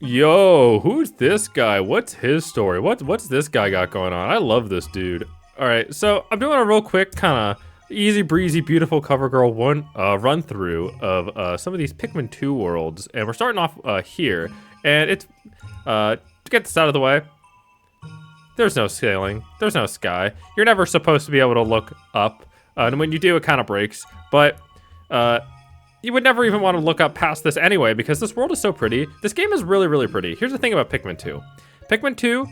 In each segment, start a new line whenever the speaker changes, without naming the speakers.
Yo, who's this guy? What's his story? What's this guy got going on? I love this dude. All right, so I'm doing a real quick kind of easy breezy, beautiful cover girl run through of some of these Pikmin 2 worlds, and we're starting off here. And it's to get this out of the way. There's no ceiling. There's no sky. You're never supposed to be able to look up, and when you do, it kind of breaks. But you would never even want to look up past this anyway, because this world is so pretty. This game is really, really pretty. Here's the thing about Pikmin 2. Pikmin 2,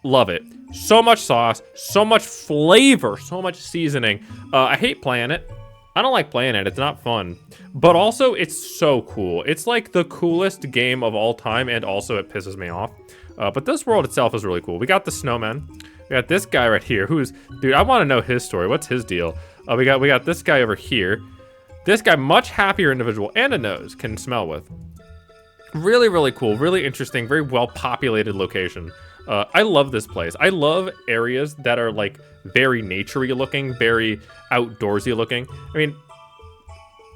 love it. So much sauce, so much flavor, so much seasoning. I hate playing it. I don't like playing it. It's not fun. But also, it's so cool. It's like the coolest game of all time, and also it pisses me off. But this world itself is really cool. We got the snowman. We got this guy right here who's, dude, I want to know his story. What's his deal? We got this guy over here. This guy, much happier individual, and a nose, can smell with. Really, really cool, really interesting, very well-populated location. I love this place. I love areas that are like very naturey looking, very outdoorsy looking. I mean,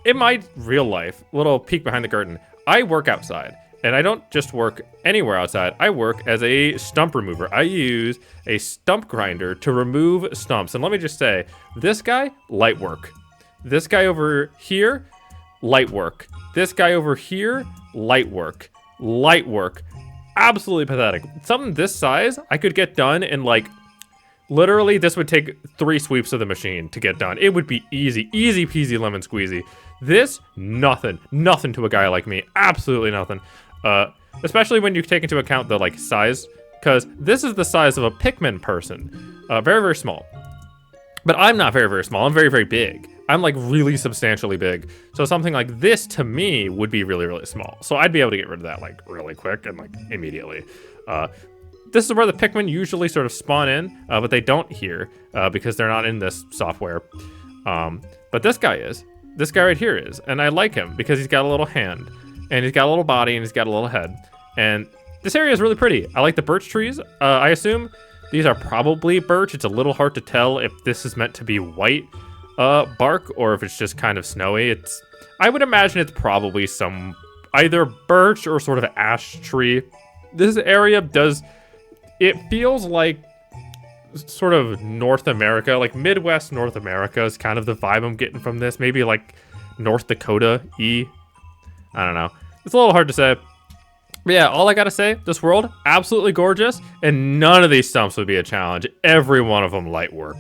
in my real life, little peek behind the curtain, I work outside. And I don't just work anywhere outside. I work as a stump remover. I use a stump grinder to remove stumps. And let me just say, this guy, light work. This guy over here, light work. This guy over here, light work. Light work. Absolutely pathetic. Something this size, I could get done in like, literally this would take 3 sweeps of the machine to get done. It would be easy, easy peasy lemon squeezy. This, nothing. Nothing to a guy like me. Absolutely nothing. Especially when you take into account the like size, because this is the size of a Pikmin person. Very, very small. But I'm not very, very small. I'm very, very big. I'm like really substantially big. So something like this to me would be really, really small. So I'd be able to get rid of that like really quick and like immediately. This is where the Pikmin usually sort of spawn in, but they don't here because they're not in this software. But this guy is. This guy right here is. And I like him because he's got a little hand and he's got a little body and he's got a little head. And this area is really pretty. I like the birch trees. I assume these are probably birch. It's a little hard to tell if this is meant to be white bark or if it's just kind of snowy. I would imagine it's probably some either birch or sort of ash tree. This area it feels like sort of North America, like Midwest North America is kind of the vibe I'm getting from this. Maybe like North Dakota I don't know. It's a little hard to say. But yeah, all I gotta say, this world, absolutely gorgeous, and none of these stumps would be a challenge. Every one of them light work.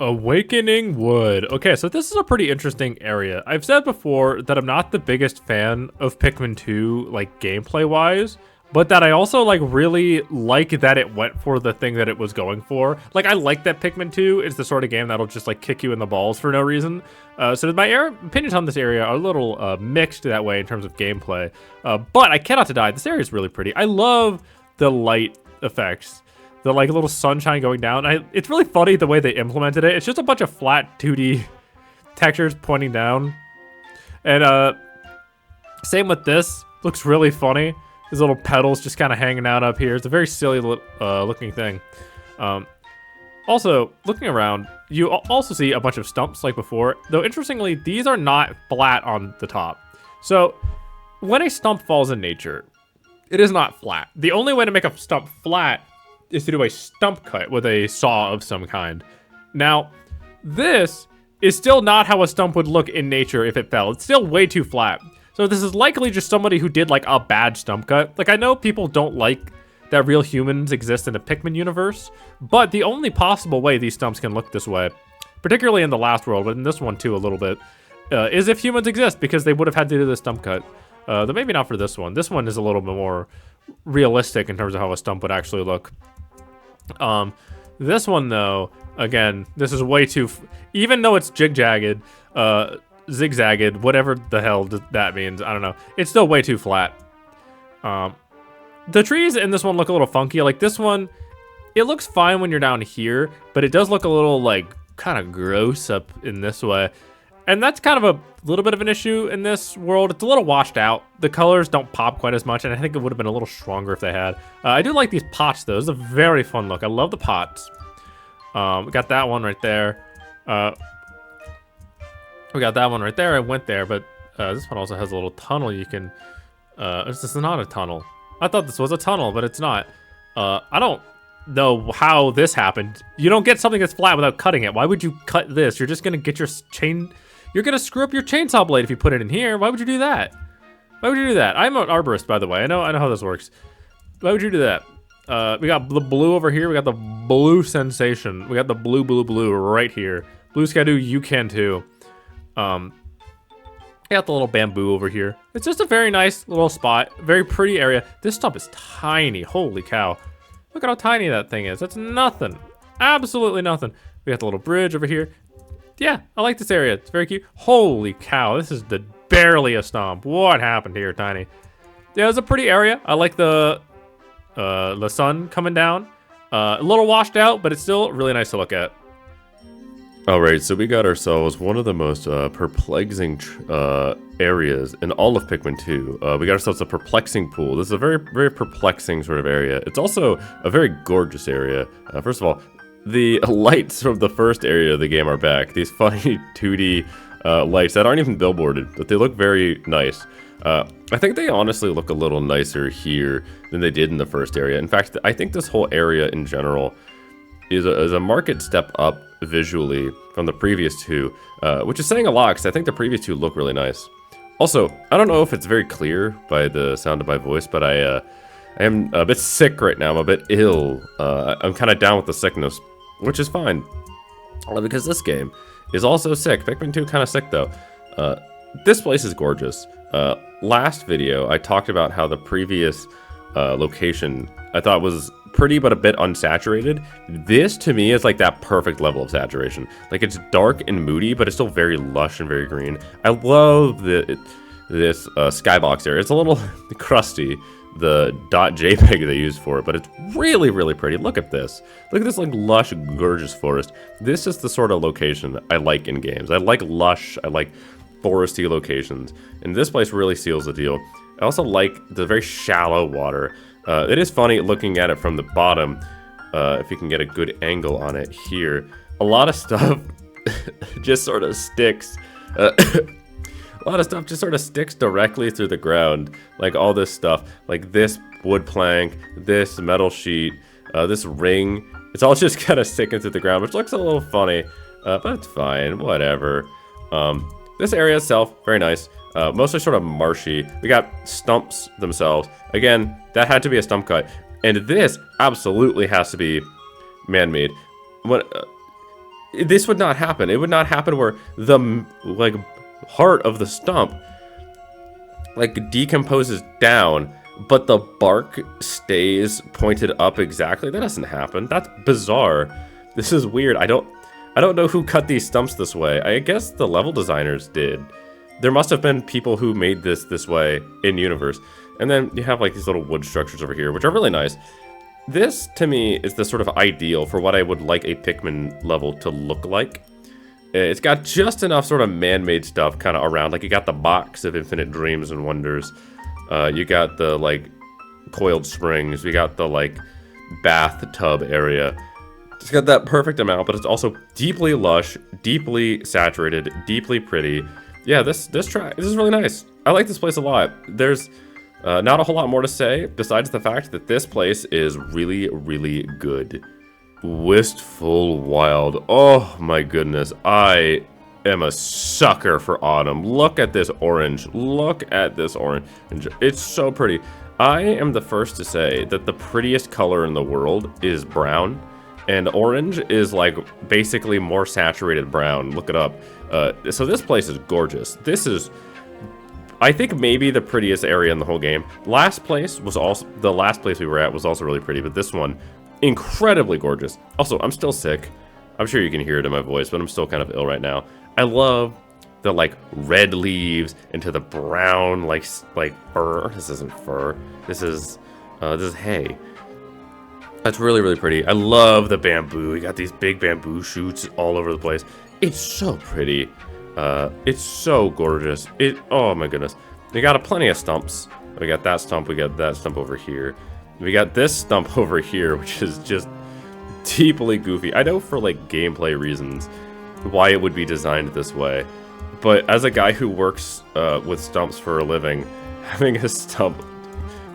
Awakening Wood. Okay, so this is a pretty interesting area. I've said before that I'm not the biggest fan of Pikmin 2, like gameplay-wise, but that I also like really like that it went for the thing that it was going for. Like I like that Pikmin 2 is the sort of game that'll just like kick you in the balls for no reason. So my opinions on this area are a little mixed that way in terms of gameplay. But I cannot deny this area is really pretty. I love the light effects. The like little sunshine going down. It's really funny the way they implemented it. It's just a bunch of flat 2D textures pointing down. And same with this. Looks really funny. These little petals just kind of hanging out up here. It's a very silly looking thing. Also, looking around, you also see a bunch of stumps like before. Though, interestingly, these are not flat on the top. So, when a stump falls in nature, it is not flat. The only way to make a stump flat is to do a stump cut with a saw of some kind. Now, this is still not how a stump would look in nature if it fell. It's still way too flat. So this is likely just somebody who did like a bad stump cut. Like I know people don't like that real humans exist in a Pikmin universe, but the only possible way these stumps can look this way, particularly in the last world, but in this one too a little bit, is if humans exist, because they would have had to do the stump cut. Though maybe not for this one. This one is a little bit more realistic in terms of how a stump would actually look. This one though, again, this is way too, even though it's jig-jagged, zigzagged, whatever the hell that means, I don't know. It's still way too flat. The trees in this one look a little funky. Like this one, it looks fine when you're down here, but it does look a little like kind of gross up in this way. And that's kind of a little bit of an issue in this world. It's a little washed out. The colors don't pop quite as much, and I think it would have been a little stronger if they had. I do like these pots though. This is a very fun look. I love the pots. We got that one right there. We got that one right there. I went there, but this one also has a little tunnel you can... this is not a tunnel. I thought this was a tunnel, but it's not. I don't know how this happened. You don't get something that's flat without cutting it. Why would you cut this? You're just gonna get your chain... You're gonna screw up your chainsaw blade if you put it in here. Why would you do that? Why would you do that? I'm an arborist, by the way. I know how this works. Why would you do that? We got the blue over here. We got the blue sensation. We got the blue right here. Blue Skydoo, you can too. I got the little bamboo over here. It's just a very nice little spot. Very pretty area. This stump is tiny. Holy cow. Look at how tiny that thing is. That's nothing. Absolutely nothing. We got the little bridge over here. Yeah, I like this area. It's very cute. Holy cow. This is barely a stump. What happened here, Tiny? Yeah, it's a pretty area. I like the sun coming down. A little washed out, but it's still really nice to look at.
Alright, so we got ourselves one of the most perplexing areas in all of Pikmin 2. We got ourselves a perplexing pool. This is a very, very perplexing sort of area. It's also a very gorgeous area. First of all, the lights from the first area of the game are back. These funny 2D lights that aren't even billboarded, but they look very nice. I think they honestly look a little nicer here than they did in the first area. In fact, I think this whole area in general is a marked step up visually from the previous two, which is saying a lot because I think the previous two look really nice. Also, I don't know if it's very clear by the sound of my voice, but I am a bit sick right now. I'm a bit ill. I'm kind of down with the sickness, which is fine, because this game is also sick. Pikmin 2 kind of sick though. This place is gorgeous. Last video, I talked about how the previous location I thought was pretty but a bit unsaturated. This to me is like that perfect level of saturation. Like it's dark and moody, but it's still very lush and very green. I love this skybox area. It's a little crusty, the .jpeg they used for it, but it's really, really pretty. Look at this. Look at this like lush, gorgeous forest. This is the sort of location I like in games. I like lush, I like foresty locations, and this place really seals the deal. I also like the very shallow water. It is funny looking at it from the bottom, if you can get a good angle on it here. A lot of stuff just sort of sticks. A lot of stuff just sort of sticks directly through the ground. Like all this stuff, like this wood plank, this metal sheet, this ring. It's all just kind of sticking through the ground, which looks a little funny, but it's fine, whatever. This area itself, very nice. Mostly sort of marshy. We got stumps themselves. Again, that had to be a stump cut. And this absolutely has to be man-made. This would not happen. It would not happen where the like heart of the stump like decomposes down, but the bark stays pointed up exactly. That doesn't happen. That's bizarre. This is weird. I don't know who cut these stumps this way. I guess the level designers did. There must have been people who made this way in universe. And then you have like these little wood structures over here, which are really nice. This, to me, is the sort of ideal for what I would like a Pikmin level to look like. It's got just enough sort of man-made stuff kind of around. Like you got the box of infinite dreams and wonders. You got the like coiled springs. We got the like bathtub area. It's got that perfect amount, but it's also deeply lush, deeply saturated, deeply pretty. Yeah, this is really nice. I like this place a lot. There's not a whole lot more to say besides the fact that this place is really, really good. Wistful Wild. Oh my goodness. I am a sucker for autumn. Look at this orange. Look at this orange. It's so pretty. I am the first to say that the prettiest color in the world is brown. And orange is like basically more saturated brown. Look it up. So this place is gorgeous. This is, I think, maybe the prettiest area in the whole game. The last place we were at was also really pretty, but this one, incredibly gorgeous. Also, I'm still sick. I'm sure you can hear it in my voice, but I'm still kind of ill right now. I love the like red leaves into the brown like fur. This isn't fur. This is hay. That's really, really pretty. I love the bamboo. We got these big bamboo shoots all over the place. It's so pretty. It's so gorgeous. Oh my goodness. We got plenty of stumps. We got that stump. We got that stump over here. We got this stump over here, which is just deeply goofy. I know for like gameplay reasons why it would be designed this way. But as a guy who works with stumps for a living, having a stump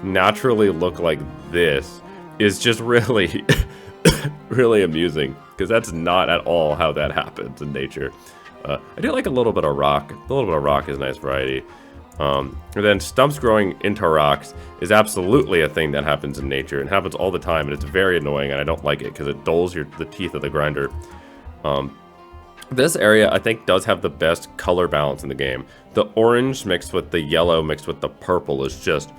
naturally look like this is just really, really amusing, because that's not at all how that happens in nature. I do like a little bit of rock. A little bit of rock is a nice variety. And then stumps growing into rocks is absolutely a thing that happens in nature and happens all the time, and it's very annoying, and I don't like it because it dulls the teeth of the grinder. This area, I think, does have the best color balance in the game. The orange mixed with the yellow mixed with the purple is just,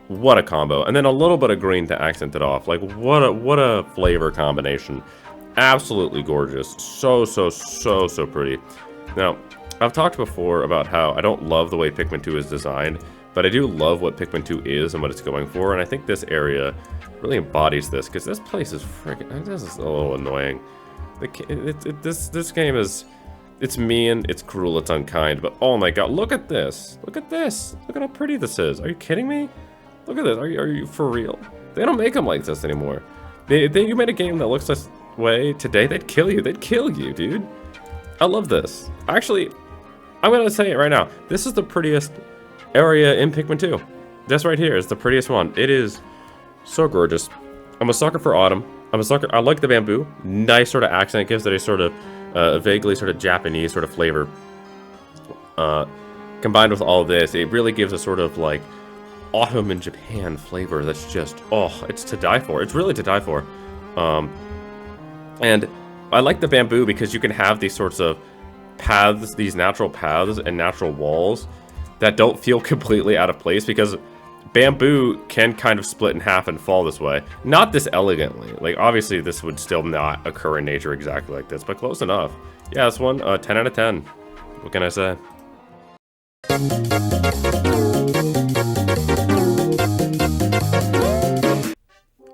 what a combo. And then a little bit of green to accent it off. Like, what a flavor combination. Absolutely gorgeous. So pretty. Now, I've talked before about how I don't love the way Pikmin 2 is designed, but I do love what Pikmin 2 is and what it's going for, and I think this area really embodies this, because this place is freaking, this is a little annoying. This game is, it's mean, it's cruel, it's unkind, but oh my god, look at this. Look at this. Look at how pretty this is. Are you kidding me? Look at this. Are you for real? They don't make them like this anymore. You made a game that looks this way today, they'd kill you. They'd kill you, dude. I love this. Actually, I'm gonna say it right now. This is the prettiest area in Pikmin 2. This right here is the prettiest one. It is so gorgeous. I'm a sucker for autumn. I like the bamboo. Nice sort of accent, gives it a sort of vaguely sort of Japanese sort of flavor. Combined with all of this, it really gives a sort of like autumn in Japan flavor that's just, oh, it's to die for. It's really to die for. And I like the bamboo because you can have these sorts of paths, these natural paths and natural walls that don't feel completely out of place, because bamboo can kind of split in half and fall this way. Not this elegantly. Like, obviously, this would still not occur in nature exactly like this, but close enough. Yeah, this one, 10 out of 10. What can I say?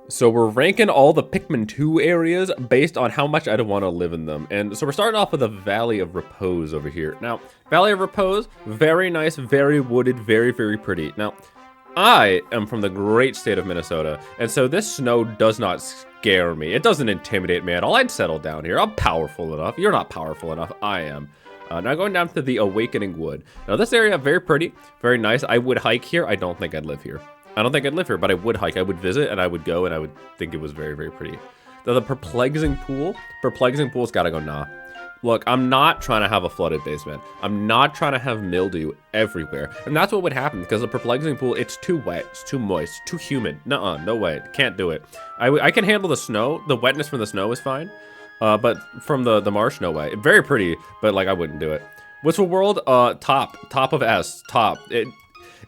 So we're ranking all the Pikmin 2 areas based on how much I'd want to live in them. And so we're starting off with the Valley of Repose over here. Now, Valley of Repose, very nice, very wooded, very pretty. Now, I am from the great state of Minnesota, and so this snow does not scare me. It doesn't intimidate me at all. I'd settle down here. I'm powerful enough. You're not powerful enough. I am. Now going down to the Awakening Wood. Now this area, very pretty, very nice. I would hike here. I don't think I'd live here. I don't think I'd live here, but I would hike. I would visit, and I would go, and I would think it was very pretty. Now the Perplexing Pool. Perplexing Pool's gotta go nah. Look, I'm not trying to have a flooded basement. I'm not trying to have mildew everywhere. And that's what would happen, because the Perplexing Pool, it's too wet, it's too moist, too humid. Nuh-uh, no way, can't do it. I can handle the snow. The wetness from the snow is fine. But from the marsh, no way. Very pretty, but like I wouldn't do it. Whistle World, top of S, top.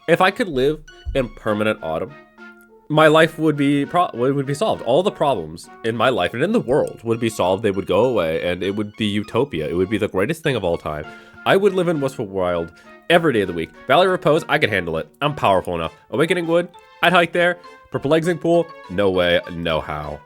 If I could live in permanent autumn, my life would be solved. All the problems in my life and in the world would be solved. They would go away, and it would be utopia. It would be the greatest thing of all time. I would live in Wistful Wild every day of the week. Valley of Repose, I could handle it. I'm powerful enough. Awakening Wood, I'd hike there. Perplexing Pool, no way, no how.